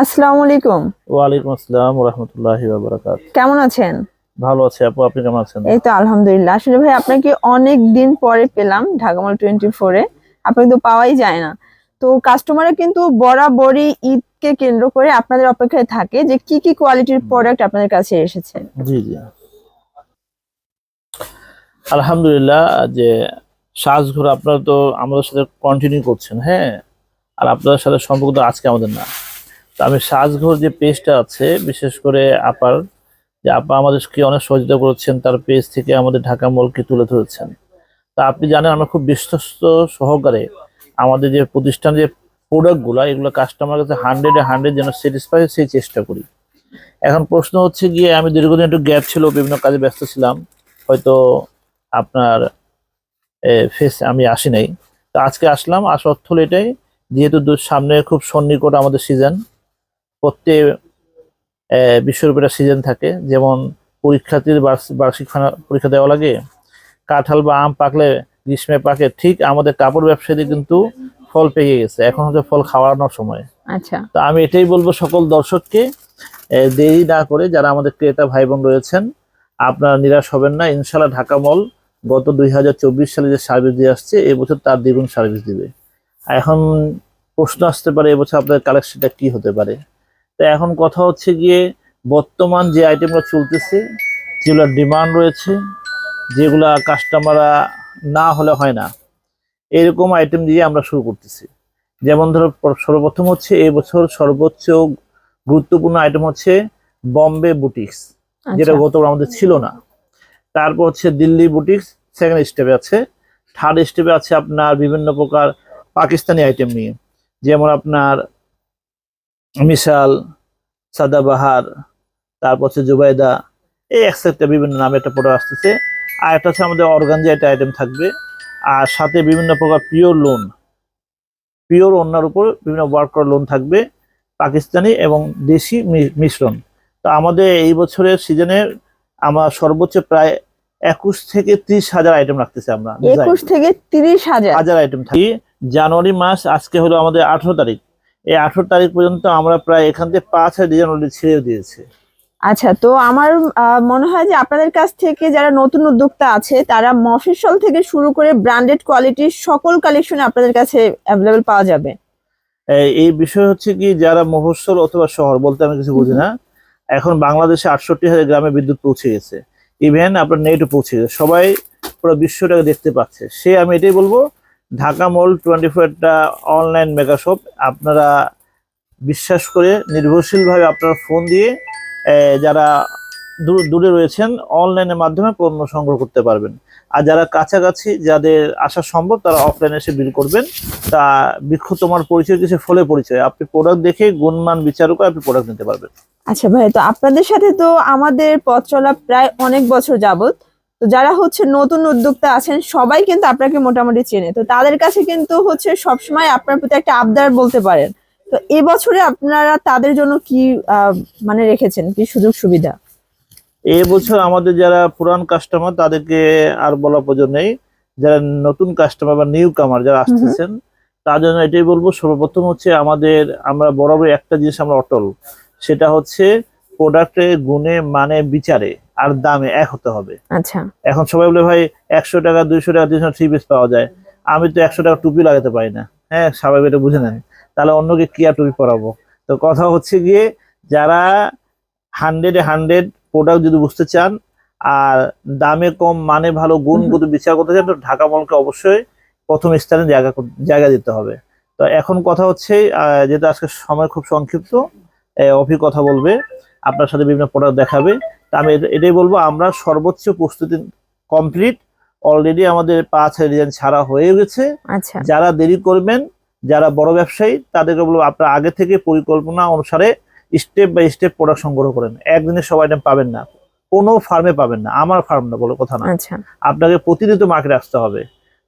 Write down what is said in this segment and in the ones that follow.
আসসালামু আলাইকুম। ওয়ালাইকুম আসসালাম ওয়া রাহমাতুল্লাহি ওয়া বারাকাতুহু। কেমন আছেন? ভালো আছি আপু, আপনি কেমন আছেন? এই তো আলহামদুলিল্লাহ। আসলে ভাই আপনাকে অনেক দিন পরে পেলাম ঢাকা মল 24 এ। আপনাকে তো পাওয়াই যায় না। তো কাস্টমাররা কিন্তু বরাবরই ঈদকে কেন্দ্র করে আপনাদের অপেক্ষায় থাকে যে কি কি কোয়ালিটির প্রোডাক্ট আপনাদের কাছে এসেছে। জি জি, আলহামদুলিল্লাহ। যে সাজঘর আপনারা তো আমাদের সাথে কন্টিনিউ করছেন, হ্যাঁ। আর আপনাদের সাথে সম্পর্ক তো আজকে আমাদের না। তো আমি সাজঘর যে পেজটা আছে, বিশেষ করে আপার যে আপা আমাদেরকে অনেক সহযোগিতা করেছেন, তার পেজ থেকে আমাদের ঢাকা মলকে তুলে ধরেছেন। তা আপনি জানেন আমরা খুব বিশ্বস্ত সহকারে আমাদের যে প্রতিষ্ঠান যে প্রোডাক্টগুলো, এগুলো কাস্টমার কাছে 100-এ 100 যেন স্যাটিসফাই, সেই চেষ্টা করি। এখন প্রশ্ন হচ্ছে গিয়ে, আমি দীর্ঘদিন একটু গ্যাপ ছিল, বিভিন্ন কাজে ব্যস্ত ছিলাম, হয়তো আপনার ফেস আমি আসি নাই। তো আজকে আসলাম, আসার অর্থ হলো এটাই, যেহেতু সামনে খুব সন্নিকট আমাদের সিজন। প্রত্যেক বিশ্বর উপর সিজন থাকে, যেমন পরীক্ষার্থীর বার্ষিক পরীক্ষা দেওয়া লাগে, কাঁঠাল বা আম পাকলে গ্রীষ্মে পাকে, ঠিক আমাদের কাপড় ব্যবসায়ীদের কিন্তু ফল পেকে গেছে, এখন হচ্ছে ফল খাওয়ানোর সময়। আচ্ছা। তো আমি এটাই বলবো সকল দর্শককে, দেরি না করে যারা আমাদের ক্রেতা ভাই বোন রয়েছেন, আপনারা নিরাশ হবেন না। ইনশাল্লাহ ঢাকা মল গত 2024 সালে যে সার্ভিস দিয়ে আসছে, এবছর তার দ্বিগুণ সার্ভিস দিবে। এখন প্রশ্ন আসতে পারে এবছর আপনাদের কালেকশনটা কি হতে পারে। তো এখন কথা হচ্ছে গিয়ে, বর্তমান যে আইটেমগুলো চলতেছে, যেগুলো ডিমান্ড রয়েছে, যেগুলা কাস্টমাররা না হলে হয় না, এরকম আইটেম দিয়ে আমরা শুরু করতেছি। যেমন ধরো, সর্বপ্রথম হচ্ছে এবছর সর্বোচ্চ গুরুত্বপূর্ণ আইটেম হচ্ছে বম্বে বুটিক্স, যেটা আচ্ছা। গতবার আমাদের ছিল না। তারপর হচ্ছে দিল্লি বুটিক্স সেকেন্ড স্টেপে আছে। থার্ড স্টেপে আছে আপনার বিভিন্ন প্রকার পাকিস্তানি আইটেম নিয়ে, যেমন আপনার মিশাল, সাদাবাহার, তারপর হচ্ছে জুবাইদা, এই একসাথে বিভিন্ন নামে একটা প্রোডাক্ট আসতেছে। আর একটা হচ্ছে আমাদের অর্গানজা একটা আইটেম থাকবে। আর সাথে বিভিন্ন প্রকার পিওর লোন, পিওর ওড়নার উপর বিভিন্ন ওয়ার্ক করা লোন থাকবে, পাকিস্তানি এবং দেশি মিশ্রণ। তো আমাদের এই বছরের সিজনে আমরা সর্বোচ্চ প্রায় 21 থেকে 30 হাজার আইটেম রাখতেছি আমরা, 21 থেকে 30 হাজার। হাজার আইটেম থাকি। জানুয়ারি মাস আজকে হলো আমাদের 18 তারিখ, এই 18 তারিখ পর্যন্ত আমরা প্রায় এখান থেকে 5,000 ডিজাইন অলরেডি ছেড়ে দিয়েছি। আচ্ছা, তো আমার মনে হয় যে আপনাদের কাছ থেকে যারা নতুন উদ্যোক্তা আছে তারা মফস্বল থেকে শুরু করে ব্র্যান্ডেড কোয়ালিটির সকল কালেকশন আপনাদের কাছে অ্যাভেলেবল পাওয়া যাবে। এই বিষয় হচ্ছে কি, যারা মফস্বল অথবা শহর বলতে আমি কিছু বুঝি না, এখন বাংলাদেশে 68,000 গ্রামে বিদ্যুৎ পৌঁছে গেছে, ইভেন আপনার নেটও পৌঁছে গেছে, সবাই পুরো বিশ্বটাকে দেখতে পাচ্ছে। আমি এটাই বলবো, ঢাকা মল 24 একটা অনলাইন মেগা শপ। আপনারা বিশ্বাস করে নির্ভরশীলভাবে আপনারা ফোন দিয়ে যারা দূরে রয়েছেন, অনলাইনের মাধ্যমে পণ্য সংগ্রহ করতে পারবেন। আর যারা কাছাকাছি যাদের আসা সম্ভব, তারা অফলাইনে এসে বিল করবেন। তা বৃক্ষ তোমার পরিচয় কিছু ফলে পরিচয়, আপনি প্রোডাক্ট দেখে গুণমান বিচার করে আপনি প্রোডাক্ট নিতে পারবেন। আচ্ছা ভাই, তো আপনাদের সাথে তো আমাদের পথ চলা প্রায় অনেক বছর যাবত। তো যারা হচ্ছে নতুন উদ্যোক্তা আছেন সবাই কিন্তু আপনাকে মোটামুটি চেনে, তো তাদের কাছে কিন্তু হচ্ছে সবসময় আপনার প্রতি একটা আবদার বলতে পারেন। তো এবছরে আপনারা তাদের জন্য কি মানে রেখেছেন, কি সুযোগ সুবিধা? এবছর আমাদের যারা পুরান কাস্টমার তাদেরকে আর বলা প্রয়োজন নেই, যারা নতুন কাস্টমার বা নিউ কামার যারা আসতেছেন, তার জন্য এটাই বলবো, সর্বপ্রথম হচ্ছে আমরা বরাবর একটা জিনিস আমরা অটল, সেটা হচ্ছে প্রোডাক্টের গুণে মানে বিচারে আর দামে এক হতে হবে। আচ্ছা। এখন সবাই বলে ভাই 100 টাকা 200 টাকা 300 থ্রি পিস পাওয়া যায়, আমি তো 100 টাকা টুপি লাগাতে পারি না, হ্যাঁ স্বাভাবিক, এটা বুঝে নেন, তাহলে অন্যকে কি আর টুপি পরাবো। তো কথা হচ্ছে গিয়ে, যারা 100-এ 100 প্রোডাক্ট যদি বুঝতে চান, আর দামে কম মানে ভালো গুণগত বিচার করতে চান, তো ঢাকা মলকে অবশ্যই প্রথম স্থানে জায়গা দিতে হবে। তো এখন কথা হচ্ছে, যেহেতু আজকে সময় খুব সংক্ষিপ্ত, অফি কথা বলবে, আপনার সাথে বিভিন্ন প্রোডাক্ট দেখাবে। তা আমি এটাই বলবো, আমরা সর্বোচ্চ প্রস্তুতি কমপ্লিট, অলরেডি আমাদের 5,000 ডিজাইন ছাড়া হয়ে গেছে। আচ্ছা। যারা দেরি করবেন, যারা বড় ব্যবসায়ী, তাদেরকে বলবো আপনারা আগে থেকে পরিকল্পনা অনুসারে স্টেপ বাই স্টেপ প্রোডাক্ট সংগ্রহ করেন। একদিনে সব আইটেম পাবেন না, কোনো ফার্মে পাবেন না, আমার ফার্ম না বলে কথা না, আচ্ছা। আপনাকে প্রতিনিয়ত মার্কেটে আসতে হবে।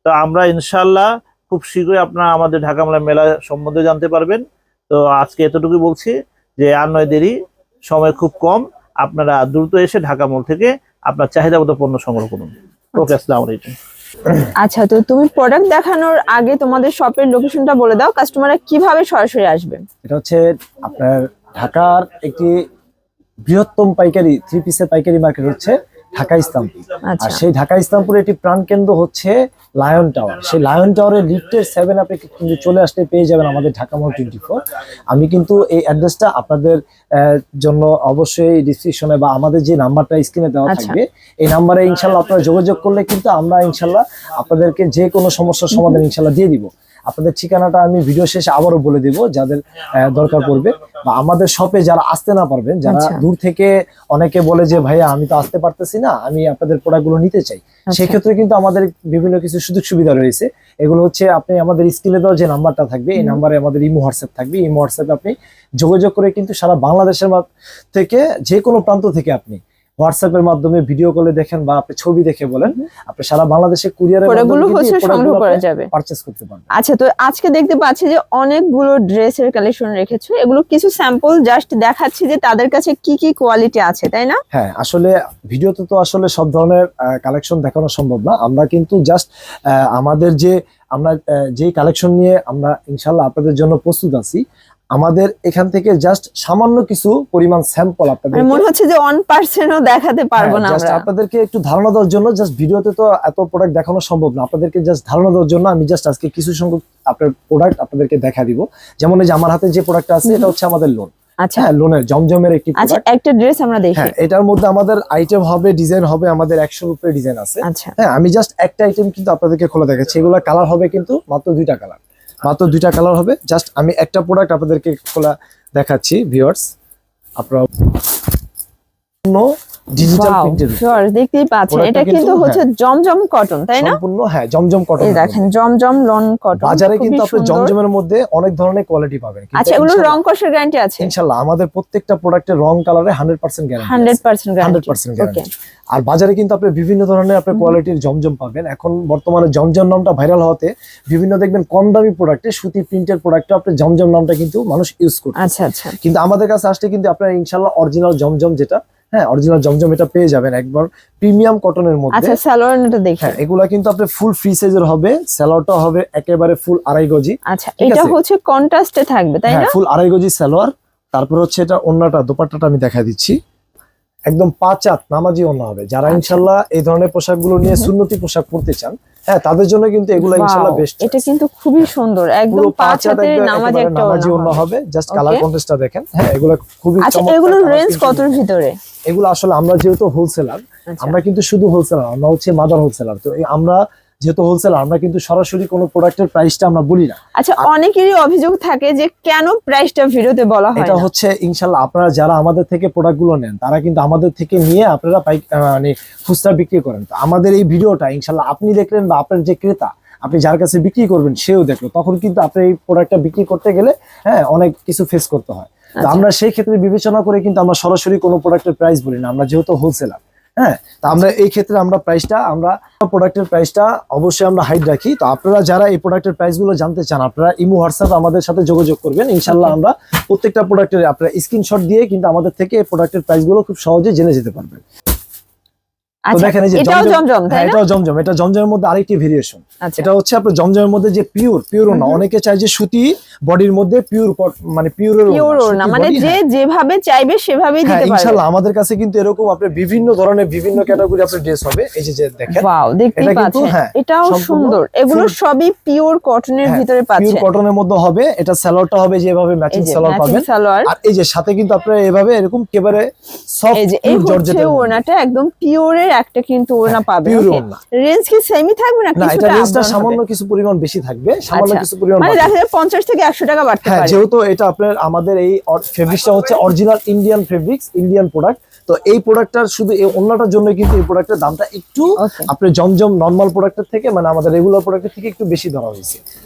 তো আমরা ইনশাল্লাহ খুব শীঘ্রই আপনারা আমাদের ঢাকা মেলা সম্বন্ধে জানতে পারবেন। তো আজকে এতটুকু বলছি, যে আর নয় দেরি, সময় খুব কম, আপনারা দ্রুত এসে ঢাকা মল থেকে আপনার চাহিদা মতো পণ্য সংগ্রহ করুন। ওকে, আসসালামু আলাইকুম। আচ্ছা, তো তুমি প্রোডাক্ট দেখানোর আগে তোমাদের শপের লোকেশনটা বলে দাও, কাস্টমাররা কিভাবে সরাসরি আসবে। এটা হচ্ছে আপনার ঢাকার একটি বৃহত্তম পাইকারি 3 পিসের পাইকারি মার্কেট হচ্ছে ঢাকা ইসলামপুর। আচ্ছা। আর সেই ঢাকা ইসলামপুরের একটি প্রাণকেন্দ্র হচ্ছে লায়ন টাওয়ার। সেই লায়ন টাওয়ারের লিফটের 7 আপনি কিন্তু চলে আসলে পেয়ে যাবেন আমাদের ঢাকা মল 24। আমি কিন্তু এই অ্যাড্রেসটা আপনাদের জন্য অবশ্যই ডিসক্রিপশনে বা আমাদের যে নাম্বারটা স্ক্রিনে দেওয়া আচ্ছা। থাকবে, এই নাম্বারে ইনশাল্লাহ আপনারা যোগাযোগ করলে কিন্তু আমরা ইনশাল্লাহ আপনাদেরকে যে কোনো সমস্যার সমাধান ইনশাল্লাহ দিয়ে দিব। আপনাদের ঠিকানাটা আমি ভিডিও শেষে আবারও বলে দিব, যাদের দরকার পড়বে বা আমাদের শপে যারা আসতে না পারবেন, যারা আচ্ছা। দূর থেকে অনেকে বলে যে ভাইয়া আমি তো আসতে পারতেছি না, আমি আপনাদের প্রোডাক্টগুলো নিতে চাই, সেই ক্ষেত্রে কিন্তু আমাদের বিভিন্ন কিছু সুযোগ সুবিধা রয়েছে। এগুলো হচ্ছে আপনি আমাদের স্ক্রিনে দেওয়া যে নাম্বারটা থাকবে, এই নাম্বারে আমাদের ইমো হোয়াটসঅ্যাপ থাকবে, ইমো হোয়াটসঅ্যাপে আপনি যোগাযোগ করে কিন্তু সারা বাংলাদেশের থেকে যে কোনো প্রান্ত থেকে আপনি হোয়াটসঅ্যাপের মাধ্যমে ভিডিও কলে দেখেন বা আপনি ছবি দেখে বলেন, আপনি সারা বাংলাদেশে কুরিয়ারের প্রোডাক্টগুলো হচ্ছে সংগ্রহ করা যাবে, পারচেজ করতে পারবেন। আচ্ছা, তো আজকে দেখতে পাচ্ছি যে অনেকগুলো ড্রেসের কালেকশন রেখেছো, এগুলো কিছু স্যাম্পল জাস্ট দেখাচ্ছি যে তাদের কাছে কি কি কোয়ালিটি আছে, তাই না? হ্যাঁ, আসলে ভিডিওতে তো আসলে সব ধরনের কালেকশন দেখানো সম্ভব না। আমরা কিন্তু জাস্ট আমাদের আমরা যেই কালেকশন নিয়ে আমরা ইনশাল্লাহ আপনাদের জন্য প্রস্তুত আছি, আমাদের এখান থেকে জাস্ট সামান্য কিছু পরিমাণ স্যাম্পল আপনাদের মনে হচ্ছে যে 1%ও দেখাতে পারবো না আমরা। আপনাদেরকে একটু ধারণা দেওয়ার জন্য, জাস্ট ভিডিওতে তো এত প্রোডাক্ট দেখানো সম্ভব না, আপনাদেরকে জাস্ট ধারণা দেওয়ার জন্য আমি জাস্ট আজকে কিছু সংখ্যক আপনার প্রোডাক্ট আপনাদেরকে দেখা দিব। যেমন এই যে আমার হাতে যে প্রোডাক্টটা আছে, এটা হচ্ছে আমাদের লোন। আচ্ছা, হ্যাঁ, লোনের জমজমের একটি আচ্ছা, প্রোডাক্ট। একটা ড্রেস আমরা দেখি। হ্যাঁ, এটার মধ্যে আমাদের আইটেম হবে, ডিজাইন হবে আমাদের 100 উপরে ডিজাইন আছে। আচ্ছা, হ্যাঁ, আমি জাস্ট একটা আইটেম কিন্তু আপনাদেরকে খোলা দেখাচ্ছি। এগুলো কালার হবে কিন্তু মাত্র 2টা কালার, মাত্র 2টা কালার হবে। জাস্ট আমি একটা প্রোডাক্ট আপনাদেরকে খোলা দেখাচ্ছি ভিউয়ার্স। আপনারা ডিজিটাল Wow, প্রিন্টের sure, দেখতেই পাচ্ছেন এটা কিন্তু হচ্ছে জমজম কটন, তাই না? সম্পূর্ণ, হ্যাঁ, জমজম কটন। এই দেখেন জমজম লন কটন, বাজারে কিন্তু আপনি জমজমের মধ্যে অনেক ধরনের কোয়ালিটি পাবেন। আচ্ছা, এগুলো রং কষের গ্যারান্টি আছে ইনশাআল্লাহ আমাদের প্রত্যেকটা প্রোডাক্টের রং কালারে 100% গ্যারান্টি, 100% গ্যারান্টি। 100% গ্যারান্টি। আর বাজারে কিন্তু আপনি বিভিন্ন ধরনের আপনি কোয়ালিটির জমজম পাবেন। এখন বর্তমানে জমজম নামটা ভাইরাল হওয়াতে বিভিন্ন দেখবেন কম দামি প্রোডাক্টে, সুতি প্রিন্টের প্রোডাক্টে আপনি জমজম নামটা কিন্তু মানুষ ইউজ করছে। আচ্ছা, আচ্ছা, কিন্তু আমাদের কাছে আসলে কিন্তু আপনারা ইনশাআল্লাহ অরিজিনাল জমজম যেটা, হ্যাঁ, অরিজিনাল জমজম এটা পেয়ে যাবেন একবার প্রিমিয়াম কটনের মধ্যে। আচ্ছা, সালোয়ারটা দেখি। হ্যাঁ, এগুলা কিন্তু আপনি ফুল ফ্রি সাইজের হবে, সালোয়ারটা হবে একেবারে ফুল 2.5 গজি। আচ্ছা, এটা হচ্ছে কন্ট্রাস্টে থাকবে, তাই না? ফুল 2.5 গজি সালোয়ার। তারপর হচ্ছে এটা ওন্নাটা, দোপাট্টাটা আমি দেখা দিচ্ছি, একদম 5 হাত নামাজি ওন্না হবে। যারা ইনশাআল্লাহ এই ধরনের পোশাকগুলো নিয়ে সুন্নতি পোশাক পরতে চান, হ্যাঁ, তাদের জন্য কিন্তু এগুলো ইনশাআল্লাহ বেস্ট। এটা কিন্তু খুবই সুন্দর, একদম 5 হাতের নামাজি একটা নামাজি ওন্না হবে। জাস্ট কালার কন্ট্রাস্টটা দেখেন। হ্যাঁ, এগুলো খুবই আচ্ছা, চমৎকার। এগুলোর রেঞ্জ কতর ভিতরে? এগুলো আসলে আমরা যেহেতু হোলসেলার, আমরা কিন্তু শুধু হোলসেলার, আমরা হচ্ছে মাদার হোলসেলার। তো আমরা যেহেতু হোলসেলার, আমরা কিন্তু সরাসরি কোনো প্রোডাক্টের প্রাইসটা আমরা বলি না। আচ্ছা, অনেকেরই অভিযোগ থাকে যে কেন প্রাইসটা ভিডিওতে বলা হয় না। এটা হচ্ছে ইনশাআল্লাহ আপনারা যারা আমাদের থেকে প্রোডাক্টগুলো নেন, তারা কিন্তু আমাদের থেকে নিয়ে আপনারা মানে খুচরা বিক্রি করেন। তো আমাদের এই ভিডিওটা ইনশাআল্লাহ আপনি দেখলেন বা আপনার যে ক্রেতা, আপনি যার কাছে বিক্রি করবেন সেও দেখলো, তখন কিন্তু আপনি এই প্রোডাক্টটা বিক্রি করতে গেলে, হ্যাঁ, অনেক কিছু ফেস করতে হয়। তো আমরা সেই ক্ষেত্রে বিবেচনা করে কিন্তু আমরা সরাসরি কোনো প্রোডাক্টের প্রাইস বলি না, আমরা যেহেতু হোলসেলার। হ্যাঁ, তা আমরা এই ক্ষেত্রে আমরা প্রোডাক্টের প্রাইসটা অবশ্যই আমরা হাইড রাখি। তো আপনারা যারা এই প্রোডাক্টের প্রাইসগুলো জানতে চান, আপনারা ইমো হোয়াটসঅ্যাপ আমাদের সাথে যোগাযোগ করবেন। ইনশাআল্লাহ আমরা প্রত্যেকটা প্রোডাক্টের আপনারা স্ক্রিনশট দিয়ে কিন্তু আমাদের থেকে এই প্রোডাক্টের প্রাইসগুলো খুব সহজে জেনে যেতে পারবেন। তো দেখেন এই যে এটাও জমজম, তাই না? এটাও জমজম। এটা জমজমের মধ্যে আরেকটি ভেরিয়েশন। আচ্ছা, এটা হচ্ছে আপনার জমজমের মধ্যে যে পিওর না, অনেকে চায় যে সুতি বডির মধ্যে পিওর, মানে পিওর না, মানে যে যেভাবে চাইবে সেভাবেই দিতে পারবে। ইনশাআল্লাহ আমাদের কাছে কিন্তু এরকম আপনি বিভিন্ন ধরনের বিভিন্ন ক্যাটাগরি আপনার ড্রেস হবে। এই যে দেখেন, ওয়াও, দেখতে পাচ্ছেন এটাও সুন্দর। এগুলো সবই পিওর কটনের ভিতরে পাচ্ছেন, পিওর কটনের মধ্যে হবে। এটা সালোয়ারটা হবে যেভাবে ম্যাচিং সালোয়ার পাবেন। আর এই যে সাথে কিন্তু আপনারা এভাবে এরকম একেবারে সফট পিওর জর্জেটের ওড়নাটা একদম পিওরের একটা কিন্তু ওড়না পাবেন। পিওর ওড়না। রেঞ্জ কি সেমই থাকবে না? না, এটা রেঞ্জটা সামান্য কিছু পরিমাণ বেশি থাকবে, সামান্য কিছু পরিমাণ, মানে দেখা যায় 50 থেকে 100 টাকা বাড়তে পারে। হ্যাঁ, যেহেতু এটা আপনার আমাদের এই ফেব্রিক্সটা হচ্ছে original Indian fabrics, Indian product. তো এই প্রোডাক্টটার শুধু এই ওন্নাটার জন্য কিন্তু এই প্রোডাক্টের দামটা একটু আপনার জমজম নরমাল প্রোডাক্টের থেকে, মানে আমাদের রেগুলার প্রোডাক্টের থেকে একটু বেশি ধরা হয়েছে।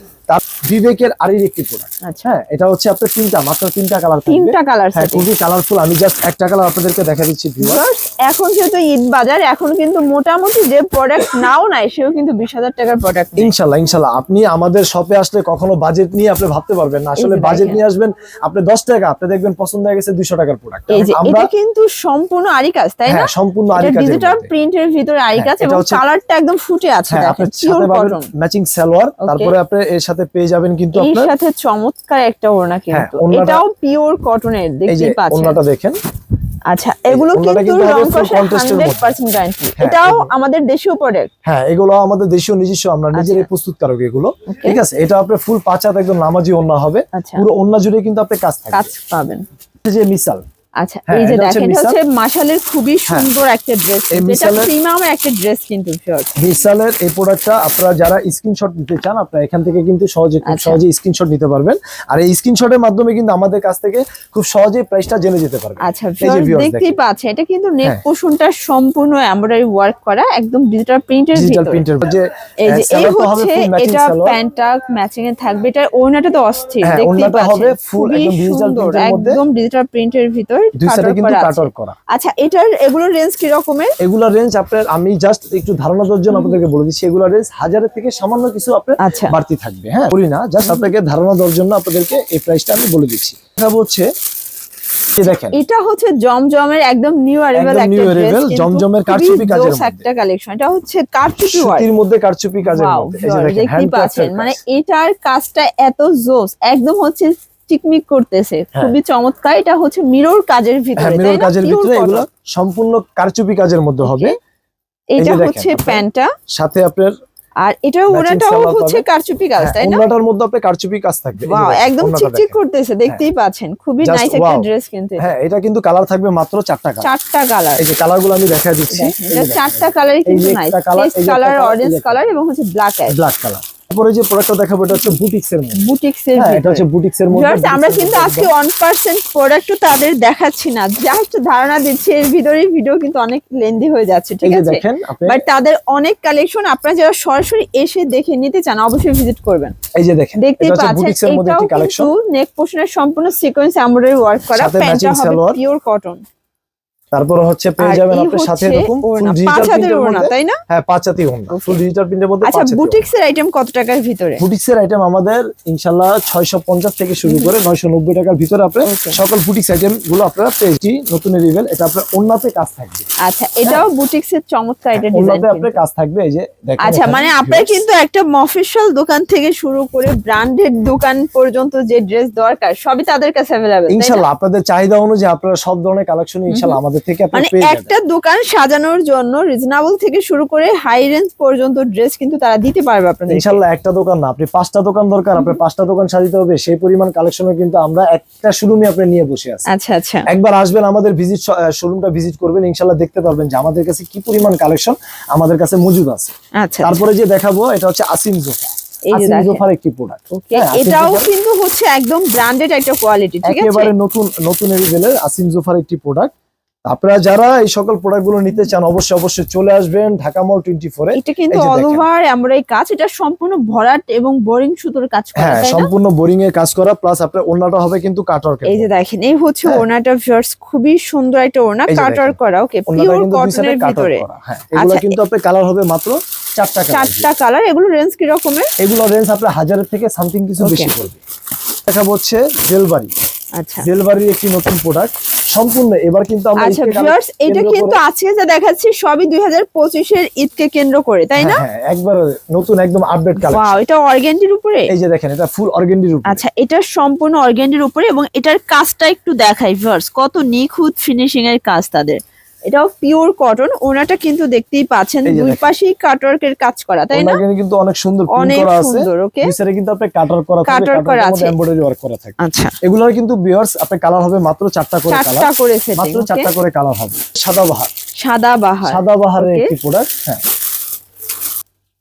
তার বিবেকের আরের একটি প্রোডাক্ট। আচ্ছা হ্যাঁ, এটা হচ্ছে আপনার মাত্র তিনটা কালার থাকবে। তিনটা কালার হ্যাঁ, খুবই কালারফুল। আমি জাস্ট একটা কালার আপনাদেরকে দেখা দিচ্ছি ভিউয়ার্স। এখন যেহেতু ঈদ বাজার, এখন কিন্তু মোটামুটি যে প্রোডাক্ট নাও নাই সেও কিন্তু 20,000 টাকার প্রোডাক্ট। ইনশাল্লাহ আপনি আমাদের শপে আসলে কখনো বাজেট নিয়ে আপনি ভাবতে পারবেন না। আসলে এই যে বাজেট দেখেন। নিয়ে আসবেন আপনি 10 টাকা, আপনি দেখবেন পছন্দ হয়ে গেছে 200 টাকার প্রোডাক্ট। এই যে আমরা এটা কিন্তু সম্পূর্ণ আরি কাজ, তাই না? হ্যাঁ, সম্পূর্ণ আরি এটা কাজের ডিজিটাল মধ্যে। প্রিন্টের ভিতরে আরি কাজ এটা এবং হচ্ছে- কালারটা একদম ফুটে আছে, হ্যাঁ, দেখেন আপনার পিওর সাথে পাবেন কটন। Matching salwar, Okay. তারপরে আপনি এর সাথে পেয়ে যাবেন কিন্তু এর আপনার সাথে চমৎকার একটা ওড়না কিন্তু, ওড়নাটা- এটাও পিওর কটনের, এই যে দেখতেই পাচ্ছেন। ওড়নাটা দেখেন। আচ্ছা, এগুলো ওড়নাটা কিন্তু কিন্তু হবে রং full কষে contrast এর মধ্যে। 100% গ্যারান্টি। হ্যাঁ, এটাও এবং- আমাদের দেশীয় প্রোডাক্ট। হ্যাঁ, এগুলো আমাদের দেশীয় নিজস্ব, আমরা নিজেরাই প্রস্তুতকারক এগুলো। Okay. ঠিক আছে, এটা আপনার ফুল 5 হাত একদম নামাজি ওড়না হবে। আচ্ছা, পুরো ওড়না জুড়ে কিন্তু আপনার কাজ থাকবে। কাজ পাবেন। এই যে মিসাল, আচ্ছা, হ্যাঁ, এই যে এটা হচ্ছে দেখেন, এটা মিসাল। হচ্ছে মাশালের খুবই সুন্দর একটা ড্রেস, এই এটা মিসালের- প্রিমিয়ামের একটা ড্রেস কিন্তু ভিউয়ার্স। মিসালের এই প্রোডাক্টটা আপনারা যারা স্ক্রিনশট নিতে চান, আপনারা এখান থেকে কিন্তু খুব আচ্ছা। সহজে স্ক্রিনশট নিতে পারবেন। আর এই স্ক্রিনশটের মাধ্যমে কিন্তু আমাদের কাছ থেকে খুব সহজেই প্রাইসটা জেনে যেতে পারবেন। আচ্ছা, এই যে ভিউয়ার্স viewers দেখতেই পাচ্ছেন, এটা কিন্তু নেক হ্যাঁ। পোর্শনটা সম্পূর্ণ এমব্রয়ডারি ওয়ার্ক করা, একদম ডিজিটাল প্রিন্টের ডিজিটাল ভিতরে। প্রিন্টের যে এই যে এই সালোয়ারটা হবে হচ্ছে ফুল ম্যাচিং এটা সালোয়ার। প্যান্টটা ম্যাচিং এ থাকবে, এটা ওড়নাটা তো অস্থির, হ্যাঁ, দেখতেই ওড়নাটা হবে পাচ্ছেন full খুবই একদম digital সুন্দর, print এর মধ্যে। একদম ডিজিটাল প্রিন্টের ভিতর দুই সাইডে কাটওয়ার্ক কিন্তু করা আছে। কাটওয়ার্ক করা। আচ্ছা, এটার এগুলোর রেঞ্জ কি রকমের? এগুলা রেঞ্জ আপনার, আমি জাস্ট একটু ধারণা দেওয়ার জন্য আপনাদেরকে বলে দিচ্ছি, এগুলা রেঞ্জ 1000 থেকে সামান্য কিছু আপনার আচ্ছা, বাড়তি থাকবে। হ্যাঁ, বলি না, জাস্ট আপনাকে ধারণা দেওয়ার জন্য আপনাদেরকে এই প্রাইসটা আমি বলে দিচ্ছি। এটা হচ্ছে এই দেখেন, এটা হচ্ছে জমজমের একদম নিউ অ্যারাইভাল একদম একটা new ড্রেস, arrival, জমজমের কারচুপি কাজের মধ্যে। একটা কালেকশন, এটা হচ্ছে কারচুপি ওয়ার্ক। সুতির মধ্যে কারচুপি কাজের ওয়াও, মধ্যে। এই যে দেখেন, দেখতেই handcrafted পাচ্ছেন, কাজ। মানে এটার কাজটা এত জোস, একদম হচ্ছে চিকমিক করতেছে, খুবই চমৎকার। এটা হচ্ছে মিরর কাজের হ্যাঁ, ভিতরে, মিরর তাই না? কাজের Pure ভিতরে cotton। এগুলো সম্পূর্ণ কারচুপি কাজের মধ্যে হবে। এই এটা যে দেখেন, হচ্ছে আপনার প্যান্টটা, সাথে আপনার আর এটার matching ওড়নাটাও সালোয়ার হচ্ছে পাবেন। কারচুপি কাজ, তাই না? ওড়নাটার মধ্যে আপনার কারচুপি কাজ থাকবে। এই যে ওয়াও, দেখেন, একদম ওড়নাটা চিকচিক দেখেন। করতেছে, দেখতেই পাচ্ছেন, খুবই Just নাইস একটা wow. ড্রেস কিন্তু এটা। হ্যাঁ, এটা কিন্তু কালার থাকবে মাত্র 4টা কালার। 4টা কালার, এই যে কালারগুলো আমি দেখাই দিচ্ছি। দেখেন এটা 4টা কালারই এই কিন্তু যে নাইস, একটা colour, পেস্ট এই যে একটা কালার, colour, অরেঞ্জ এই যে কালার এবং হচ্ছে ব্ল্যাক অ্যাশ, ব্ল্যাক কালার। তারপরে যে প্রোডাক্টটা দেখাবো এটা হচ্ছে বুটিক্স এর মধ্যে। বুটিক্স এর হ্যাঁ, এটা ভিতরে। হচ্ছে বুটিক্স এর মধ্যে। Viewers, আমরা কিন্তু আজকে 1% প্রোডাক্টও তাদের দেখাচ্ছি না, জাস্ট ধারণা দিচ্ছি, এর ভিতরেই ভিডিও কিন্তু অনেক লেন্দি হয়ে যাচ্ছে, এই ঠিক যে আছে? দেখেন আপনি, বাট তাদের অনেক কালেকশন, আপনারা যারা সরাসরি এসে দেখে নিতে চান অবশ্যই ভিজিট করবেন। এই যে দেখেন, দেখতেই এটা হচ্ছে পাচ্ছেন, বুটিক্স এর মধ্যে এটাও একটি কালেকশন। কিন্তু নেক পোর্শনের সম্পূর্ণ সিকোয়েন্স এমব্রয়ডারি ওয়ার্ক করা, সাথে প্যান্টটা matching হবে সালোয়ার। Pure cotton. তারপর হচ্ছে পেয়ে আর যাবেন এই আপনার সাথে হচ্ছে এরকম ফুল ওড়না, ডিজিটাল 5 হাতের প্রিন্টের ওড়না, মধ্যে। তাই না? হ্যাঁ, 5 হাতি ওড়না, Okay. ফুল ডিজিটাল প্রিন্টের মধ্যে। আচ্ছা, 5 হাতি বুটিক্স এর আইটেম কত টাকার ভিতরে? বুটিক্স এর আইটেম আমাদের ইনশাআল্লাহ 650 থেকে শুরু করে 990 টাকার ভিতরে আপনার Okay. সকল বুটিক্স আইটেম গুলো আপনারা পেয়ে যাবেন। নতুন রিভেল, এটা আপনার ওন্নাতে কাজ থাকবে। আচ্ছা, এটাও বুটিক্স এর চমৎকার এটা ডিজাইন। ওন্নাতে আপনার কাজ থাকবে। এই যে দেখেন, আচ্ছা, এখানে মানে আপনার কিন্তু একটা মফস্বল দোকান থেকে শুরু করে ব্র্যান্ডেড দোকান পর্যন্ত যে ড্রেস দরকার সবই তাদের কাছে अवेलेबल, ইনশাআল্লাহ আপনাদের চাহিদা অনুযায়ী আপনারা সব ধরনের কালেকশন ইনশাআল্লাহ আমাদের থেকে মানে আপনারা পেয়ে যাবেন। একটা দোকান সাজানোর জন্য রিজনেবল থেকে শুরু করে হাই রেঞ্জ পর্যন্ত ড্রেস কিন্তু তারা দিতে পারবে আপনাদের। ইনশাআল্লাহ একটা দোকান না, আপনি 5টা দোকান দরকার, আপনার 5টা দোকান সাজাতে হবে, সেই পরিমাণ কালেকশনও কিন্তু আমরা একটা শোরুমে আপনি নিয়ে বসে আছি। আচ্ছা আচ্ছা, একবার আসবেন, আমাদের শোরুমটা ভিজিট করবেন, ইনশাআল্লাহ দেখতে পারবেন যে আমাদের কাছে কি পরিমাণ কালেকশন আমাদের কাছে মজুদ আছে। আচ্ছা, তারপরে যে দেখাবো এটা হচ্ছে আসিম জোফা। এই যে আসিম দেখেন, জোফার একটি প্রোডাক্ট। ওকে, এটাও কিন্তু হচ্ছে একদম ব্র্যান্ডেড একটা কোয়ালিটি, ঠিক আছে? একেবারে নতুন লেভেলের আসিম জোফার একটি প্রোডাক্ট। আপনারা যারা এই সকল প্রোডাক্ট গুলো নিতে চান অবশ্যই চলে আসবেন ঢাকা মল 24 এ। এটা কিন্তু এই যে অল দেখেন। ওভার এমব্রয়ডারি কাজ, এটা সম্পূর্ণ ভরাট এবং বোরিং সুতোর কাজ করা, হ্যাঁ, তাই না? সম্পূর্ণ বোরিং এর কাজ করা, প্লাস আপনার ওড়নাটা হবে কিন্তু কাটওয়ার্ক। এই যে দেখেন, এই হচ্ছে হ্যাঁ। ওড়নাটা ভিউয়ার্স, খুবই সুন্দর একটা ওড়না, এই যে কাটওয়ার্ক দেখেন। করা, ওকে, ওড়নাটা পিওর কিন্তু দুই সাইডে কটনের কাটওয়ার্ক ভিতরে। করা। হ্যাঁ, এগুলো আচ্ছা, কিন্তু আপনার কালার হবে মাত্র 4টা কালার। 4টা কালার, এগুলো রেঞ্জ কি রকমের? এগুলো রেঞ্জ আপনার 1000 থেকে সামথিং কিছু Okay. বেশি পড়বে। দেখা হচ্ছে জেলবাড়ি। আচ্ছা জেলবাড়ির একটি নতুন প্রোডাক্ট সম্পূর্ণ। এবার কিন্তু আমরা আচ্ছা ঈদকে ভিউয়ার্স, এটা কেন্দ্র কিন্তু করে- আজকে যা দেখাচ্ছি সবই 2025 এর ঈদকে কেন্দ্র করে, তাই না? হ্যাঁ, একবার নতুন একদম আপডেট ওয়াও, কালেকশন। এটা অর্গানডির উপরে। এই যে দেখেন, এটা ফুল অর্গানডির উপরে। আচ্ছা, এটা সম্পূর্ণ অর্গানডির উপরে এবং এটার কাজটা একটু দেখাই ভিউয়ার্স, কত নিখুঁত ফিনিশিং এর কাজ তাদের। এটাও পিওর কটন, ওনাটা কিন্তু দেখতেই পাচ্ছেন এই যে দুই দেখেন। পাশেই কাটওয়ার্কের কাজ করা, তাই না? ওনাকে কিন্তু অনেক সুন্দর প্রিন্ট অনেক করা আছে। সুন্দর, ওকে। নিচে কিন্তু আপনি কাটওয়ার্ক করা থাকবে, Cutwork করা আছে। এমব্রয়ডারি ওয়ার্ক করা থাকবে। আচ্ছা, এগুলোর কিন্তু ভিউয়ার্স আপনার কালার হবে মাত্র 4টা করে 4টা কালার। করে সেটিং, মাত্র ওকে। 4টা করে কালার হবে। সাদাবাহার। সাদাবাহার, সাদাবাহারের Okay. একটি প্রোডাক্ট। হ্যাঁ,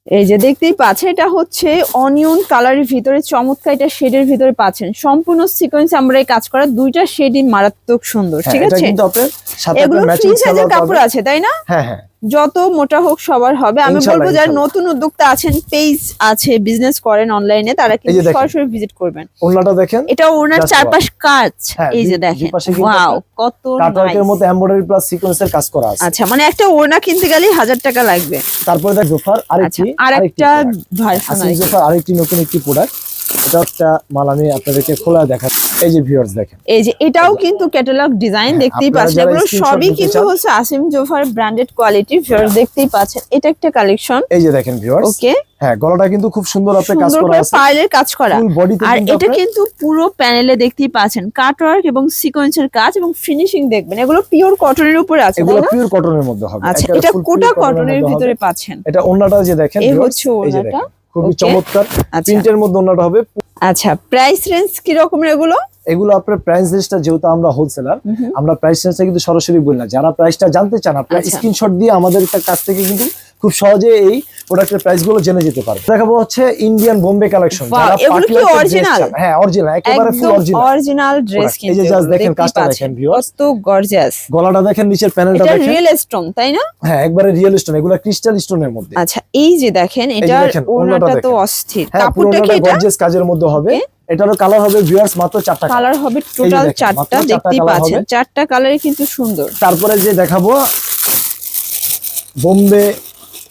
এই যে দেখতেই পাচ্ছেন, এটা হচ্ছে অনিয়ন কালারের ভিতরে চমৎকার, এটা শেডের ভিতরে পাচ্ছেন সম্পূর্ণ সিকোয়েন্স আমরা এই কাজ করা, দুইটা শেডই মারাত্মক সুন্দর, হ্যাঁ, ঠিক এটা আছে? কিন্তু আপনার সাথে এগুলো একটা ম্যাচিং ফ্রি সাইজের সালোয়ার কাপড় পাবেন। আছে, তাই না? হ্যাঁ হ্যাঁ, যত মোটা হোক সবার হবে। আমি ইনশাল্লাহ, বলবো যারা ইনশাল্লাহ। নতুন উদ্যোক্তা আছেন, পেজ আছে, বিজনেস করেন অনলাইনে, তারা এই যে কিন্তু দেখেন। সরাসরি ভিজিট করবেন। ওড়নাটা দেখেন, এটা ওনার Just চারপাশ কাজ, হ্যাঁ, এই যে দুই দেখেন, পাশে কিন্তু ওয়াও কত কাটওয়ার্কের nice। মধ্যে এমব্রয়ডারি প্লাস সিকোয়েন্সের কাজ করা আছে। আচ্ছা, মানে একটা ওড়না কিনতে গেলে 1000 টাকা লাগবে। তারপরে দেখ জোফার আচ্ছা, আরেকটি আরেকটা ভার্সন আসিফ জোফার আরেকটি নতুন একটি প্রোডাক্ট। এটা একটা মাল আমি আপনাদেরকে খোলা দেখাচ্ছি। এই যে ভিউয়ার্স দেখেন, এই যে এটাও কিন্তু ক্যাটালগ ডিজাইন, হ্যাঁ, দেখতেই আপনারা পাচ্ছেন যারা এগুলো screenshot সবই নিতে কিন্তু চান- হচ্ছে Asim Zofer branded quality. Viewers দেখতেই পাচ্ছেন, এটা একটা কালেকশন। এই যে দেখেন ভিউয়ার্স, ওকে, হ্যাঁ গলাটা কিন্তু খুব সুন্দর আপনি কাজ সুন্দর করা করে আছে, পার্লের কাজ করা। ফুল বডিতে আর কিন্তু এটা আপনার- কিন্তু পুরো প্যানেলে দেখতেই পাচ্ছেন কাটওয়ার্ক এবং সিকোয়েন্সের কাজ এবং ফিনিশিং দেখবেন, এগুলো পিওর কটনের উপরে আছে, এগুলো তাই না? পিওর কটনের মধ্যে হবে। আচ্ছা, একেবারে এটা full কোটা pure কটনের মধ্যে ভিতরে হবে। পাচ্ছেন। এটা ওড়নাটা যে দেখেন এই viewers, হচ্ছে এই যে ওড়নাটা। দেখেন, খুবই Okay. চমৎকার আচ্ছা প্রিন্টের মধ্যে ওড়নাটা হবে। আচ্ছা, প্রাইস রেঞ্জ কি রকমের এগুলো? এগুলো আপনার প্রাইস রেঞ্জটা, যেহেতু আমরা হোলসেলার, হুম। আমরা প্রাইস রেঞ্জটা কিন্তু সরাসরি বলি না। যারা প্রাইসটা জানতে চান, আপনারা আচ্ছা। স্ক্রিনশট দিয়ে আমাদের কাছ থেকে কিন্তু খুব সহজে এই প্রোডাক্টের প্রাইস গুলো জেনে যেতে পারে। দেখাবো হচ্ছে ইন্ডিয়ান বোম্বে কালেকশন। Wow, যারা এগুলো কি পার্টি লাইফের original? ড্রেস চান, হ্যাঁ অরিজিনাল, একেবারে ফুল একদম অরিজিনাল। অরিজিনাল ড্রেস এই যে কিন্তু just দেখেন, দেখতেই কাজটা পাচ্ছেন, দেখেন viewers। কত গর্জিয়াস। গলাটা দেখেন, নিচের প্যানেলটা এটা দেখেন, রিয়েল স্টোন, তাই না? হ্যাঁ একবারে রিয়েল স্টোন, এগুলা ক্রিস্টাল স্টোনের মধ্যে। আচ্ছা, এই যে দেখেন, যে এটার দেখেন, ওড়নাটা ওড়নাটা তো দেখেন। অস্থির। হ্যাঁ কাপড়টা কি এটা? গর্জিয়াস কাজের মধ্যে হবে। এটারও কালার হবে ভিউয়ার্স মাত্র 4টা কালার হবে টোটাল দেখেন, 4টা, মাত্র 4টা দেখতেই colour পাচ্ছেন, হবে। 4টা কালারই কিন্তু সুন্দর। তারপরে যে দেখাবো বোম্বে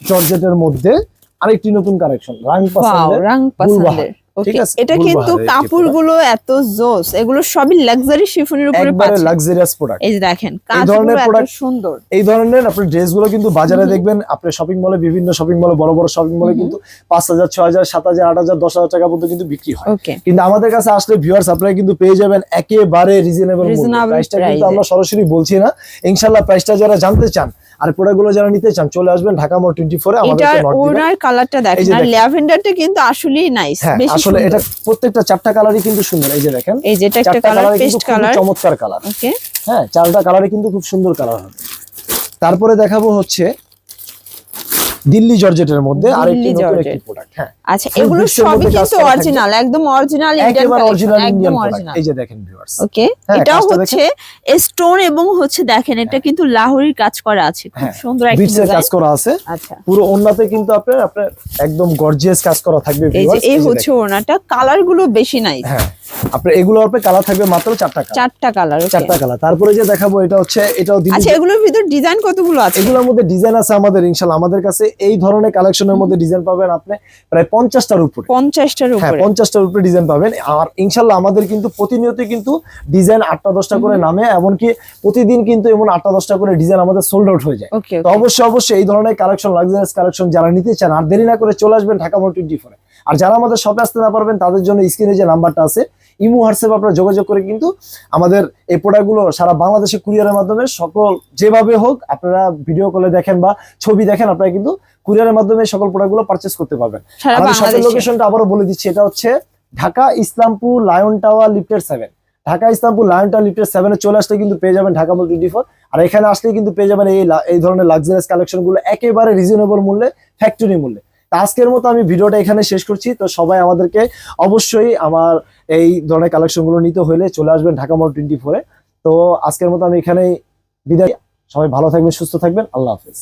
জর্জেটের মধ্যে আরেকটি নতুন কালেকশন, রাং ওয়াও, পছন্দের রং গুলবাহার। পছন্দের। ওকে, ঠিক আছে, এটা গুলবাহার কিন্তু এই কাপড়গুলো এত জোস, এগুলো সবই লাক্সারি শিফনের উপরে একবারে পাচ্ছেন। Luxurious product. এই যে দেখেন, এই ধরনের কাজগুলো এত product- সুন্দর। এই ধরনের আপনার ড্রেসগুলো কিন্তু বাজারে দেখবেন, আপনার শপিং মলে, বিভিন্ন শপিং মলে, বড় বড় শপিং মলে কিন্তু 5000, 6000, 7000, 8000, 10000 টাকা পর্যন্ত কিন্তু বিক্রি হয়। ওকে, কিন্তু আমাদের কাছে আসলে ভিউয়ার্স আপনারা কিন্তু পেয়ে যাবেন একেবারে রিজনেবল মূল্যে। Reasonable প্রাইসটা কিন্তু price-এ। আমরা সরাসরি বলছি না, ইনশাআল্লাহ প্রাইসটা যারা জানতে চান আর প্রোডাক্টগুলো যারা নিতে চান, চলে আসবেন ঢাকা মোড় 24 এ, আমাদেরকে এটার নক দিবেন। ওড়নার কালারটা এই দেখেন, যে আর দেখেন। ল্যাভেন্ডারটা কিন্তু আসলেই নাইস, হ্যাঁ বেশি আসলে সুন্দর। এটা প্রত্যেকটা 4টা কালারই কিন্তু সুন্দর। এই যে দেখেন, এই যেটা একটা 4টা কালার, কালারই কিন্তু পেস্ট খুবই কালার। চমৎকার কালার। ওকে, হ্যাঁ 4টা কালারই কিন্তু খুব সুন্দর কালার হবে। তারপরে দেখাবো হচ্ছে দিল্লি জর্জেটের মধ্যে আরেকটি দিল্লি নতুন জর্জেট। একটি প্রোডাক্ট। হ্যাঁ আচ্ছা, Full এগুলো বিশ্বের সবই মধ্যে কাজ কিন্তু করা থাকবে। অরিজিনাল, একদম অরিজিনাল ইন্ডিয়ান একেবারে কালেকশন, অরিজিনাল ইন্ডিয়ান একদম প্রোডাক্ট। অরিজিনাল। এই যে দেখেন ভিউয়ার্স, ওকে, হ্যাঁ, এটাও কাজটা হচ্ছে স্টোন এবং হচ্ছে দেখেন, এটা কিন্তু লাহোরির কাজ করা আছে, খুব হ্যাঁ, সুন্দর একটা বিটসের কাজ ডিজাইন। করা আছে। আচ্ছা, পুরো ওন্নাতে কিন্তু আপনার একদম গর্জিয়াস কাজ করা থাকবে এই যে ভিউয়ার্স। এই হচ্ছে ওড়নাটা, কালার গুলো বেশি নাইস, হ্যাঁ আপনার এগুলো আপনার কালার থাকবে মাত্র 4টা কালার। 4টা কালার। 4টা কালার। তারপরে যে দেখাবো এটা হচ্ছে, এটাও দিল্লি। আচ্ছা, এগুলোর ভিতর ডিজাইন কতগুলো আছে? এগুলোর মধ্যে ডিজাইন আছে আমাদের, ইনশাআল্লাহ আমাদের কাছে এই ধরনের কালেকশনের মধ্যে ডিজাইন পাবেন আপনি প্রায় 50টার উপরে। 50টার হ্যাঁ উপরে। 50টার উপরে ডিজাইন পাবেন। আর ইনশাআল্লাহ আমাদের কিন্তু প্রতিনিয়ত কিন্তু ডিজাইন 8টা 10টা করে নামে, এমনকি প্রতিদিন কিন্তু এমন 8টা 10টা করে ডিজাইন আমাদের সোল্ড আউট হয়ে যায়। ওকে, তো অবশ্যই এই ধরনের কালেকশন, লাক্সারিয়াস কালেকশন যারা নিতে চান, আর দেরি না করে চলে আসবেন ঢাকা মোড় 24 এ। আর যারা আমাদের শপে আসতে না পারবেন, তাদের জন্য স্ক্রিনে যে নাম্বারটা আছে, ইমো হোয়াটসঅ্যাপ আপনারা যোগাযোগ করে কিন্তু আমাদের এই প্রোডাক্টগুলো সারা বাংলাদেশে কুরিয়ারের মাধ্যমে, সকল যেভাবে হোক আপনারা ভিডিও কলে দেখেন বা ছবি দেখেন, আপনারা কিন্তু কুরিয়ারের মাধ্যমে সকল প্রোডাক্টগুলো পারচেস করতে পারবেন। সারা আমাদের শপের বাংলাদেশে। লোকেশনটা আবারও বলে দিচ্ছি, এটা হচ্ছে Dhaka Islampur lion tower lifted 7। Dhaka Islampur lion tower lifted 7 এ চলে আসলে কিন্তু পেয়ে যাবেন ঢাকা মোড় 24। আর এখানে আসলে কিন্তু পেয়ে যাবেন এই ধরনের লাক্সারিয়াস কালেকশন গুলো একেবারে রিজনেবল মূল্যে, ফ্যাক্টরি মূল্যে। তা আজকের মতো আমি ভিডিওটা এখানে শেষ করছি। তো সবাই আমাদেরকে অবশ্যই আমার এই ধরনের কালেকশন গুলো নিতে হলে চলে আসবেন ঢাকা মোড় 24 এ। তো আজকের মতো আমি এখানেই বিদায়। সবাই ভালো থাকবেন, সুস্থ থাকবেন, আল্লাহ হাফেজ।